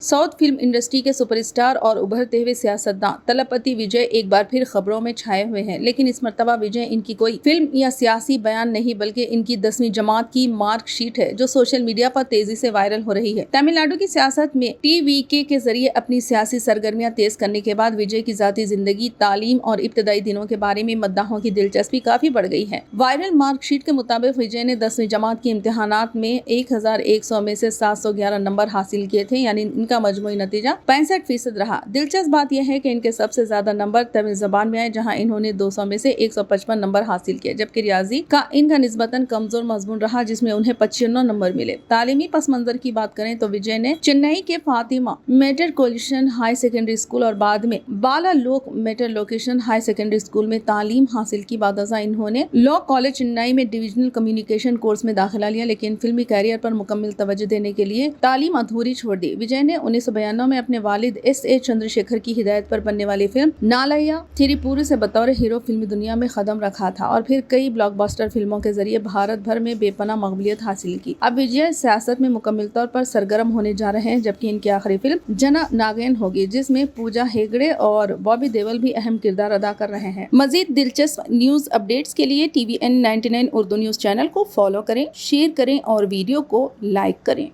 South film industry के superstar और उभरते हुए सियासतदान तलपति विजय एक बार फिर खबरों में छाए हुए हैं। लेकिन इस मर्तबा विजय इनकी कोई फिल्म या सियासी बयान नहीं बल्कि इनकी 10वीं जमात की मार्कशीट है जो सोशल मीडिया पर तेजी से वायरल हो रही है। तमिलनाडु की सियासत में टीवीके के जरिए अपनी सियासी सरगर्मियां तेज करने के बाद विजय की जाती जिंदगी, तालीम और इब्तदाई दिनों के बारे में मद्दाहों की दिलचस्पी काफी बढ़ गई है। वायरल मार्कशीट के मुताबिक विजय ने 10वीं जमात की इम्तिहानात में 1100 में से 711 नंबर हासिल किए थे, यानी का मजमूई नतीजा 65% रहा। दिलचस्प बात यह है कि इनके सबसे ज्यादा नंबर तमिल जबान में आए, जहां इन्होंने 200 में से 155 नंबर हासिल किए, जबकि रियाजी का इनका निस्बतन कमजोर मजमून रहा जिसमें उन्हें 95 नंबर मिले। तालीमी पस मंजर की बात करें तो विजय ने चेन्नई के Fatima metropolitan high secondary school और बाद में बालालोक मेट्रोपोलिटन हाई सेकेंडरी स्कूल में तालीम हासिल की। बाद इन्होंने लॉ कॉलेज चेन्नई में डिविजनल कम्युनिकेशन कोर्स में दाखिला लिया, लेकिन फिल्मी कैरियर पर मुकम्मल तवज्जो देने के लिए तालीम अधूरी छोड़ दी। विजय ने 1992 में अपने वालिद S.A. चंद्रशेखर की हिदायत पर बनने वाली फिल्म नालैया थिरुपुरी से बतौर हीरो फिल्मी दुनिया में कदम रखा था और फिर कई ब्लॉकबस्टर फिल्मों के जरिए भारत भर में बेपनाह मकबूलियत हासिल की। अब विजय सियासत में मुकम्मल तौर पर सरगर्म होने जा रहे हैं, जबकि इनकी आखिरी फिल्म जना नागेन होगी, जिसमें पूजा हेगड़े और बॉबी देओल भी अहम किरदार अदा कर रहे हैं। मजीद दिलचस्प न्यूज अपडेट्स के लिए TVN 99 उर्दू न्यूज चैनल को फॉलो करें, शेयर करें और वीडियो को लाइक करें।